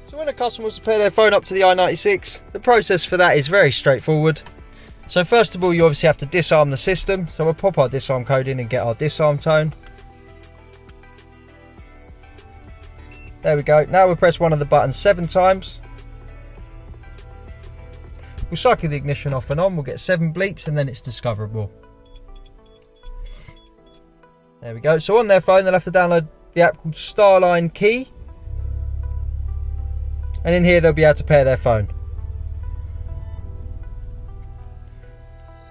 So when a customer wants to pair their phone up to the i96, the process for that is very straightforward. So first of all, you obviously have to disarm the system. So we'll pop our disarm code in and get our disarm tone. There we go. Now we'll press one of the buttons 7 times. We'll cycle the ignition off and on. We'll get 7 bleeps and then it's discoverable. There we go. So on their phone, they'll have to download the app called Starline Key. And in here, they'll be able to pair their phone.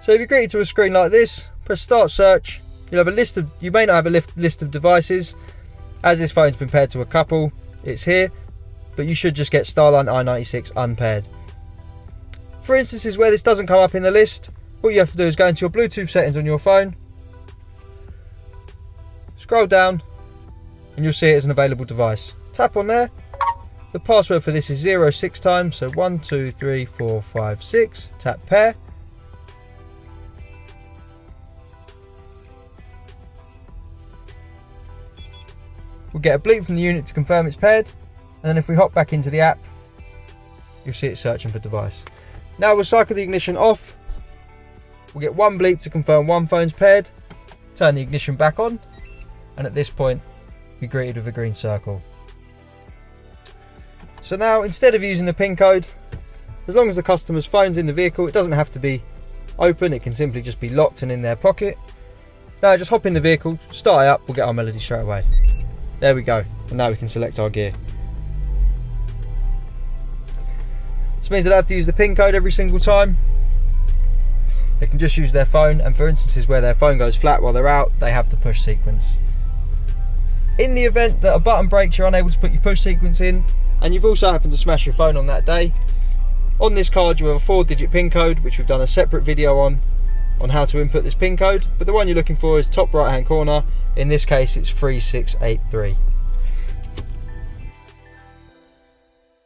So if you're greeted to a screen like this, press start search. You'll have a list of, you may not have a list of devices. As this phone's been paired to a couple, it's here, but you should just get Starline i96 unpaired. For instances where this doesn't come up in the list, what you have to do is go into your Bluetooth settings on your phone, scroll down, and you'll see it as an available device. Tap on there. The password for this is 0 6 times, so 1 2 3 4 5 6. Tap pair. We'll get a bleep from the unit to confirm it's paired, and then if we hop back into the app, you'll see it searching for device. Now we'll cycle the ignition off. We'll get 1 bleep to confirm one phone's paired, turn the ignition back on, and at this point, be greeted with a green circle. So now, instead of using the PIN code, as long as the customer's phone's in the vehicle, it doesn't have to be open, it can simply just be locked and in their pocket. So now just hop in the vehicle, start it up, we'll get our melody straight away. There we go, and now we can select our gear. This means they don't have to use the PIN code every single time. They can just use their phone, and for instances where their phone goes flat while they're out, they have the push sequence. In the event that a button breaks, you're unable to put your push sequence in, and you've also happened to smash your phone on that day, on this card you have a 4-digit PIN code, which we've done a separate video on how to input this PIN code, but the one you're looking for is top right hand corner. In this case it's 3683.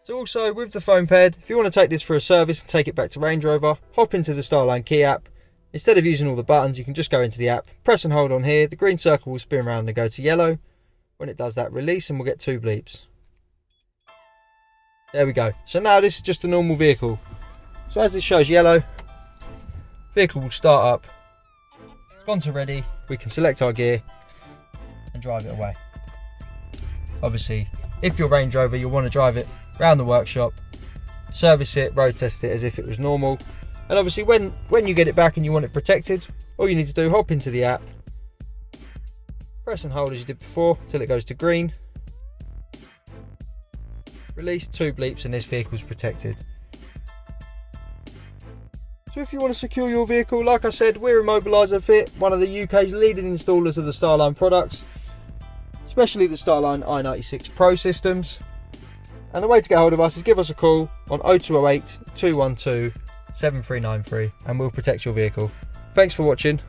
So also with the phone paired, if you want to take this for a service and take it back to Range Rover, hop into the Starline Key app. Instead of using all the buttons, you can just go into the app, press and hold on here, the green circle will spin around and go to yellow. When it does that, release and we'll get 2 bleeps. There we go. So now this is just a normal vehicle. So as this shows yellow, vehicle will start up. It's gone to ready. We can select our gear and drive it away. Obviously, if you're Range Rover, you'll want to drive it around the workshop, service it, road test it as if it was normal. And obviously when you get it back and you want it protected, all you need to do, hop into the app, press and hold as you did before till it goes to green. Release 2 bleeps and this vehicle is protected. So if you want to secure your vehicle, like I said, we're Immobiliser Fit, one of the UK's leading installers of the Starline products, especially the Starline i96 Pro systems. And the way to get hold of us is give us a call on 0208 212 7393 and we'll protect your vehicle. Thanks for watching.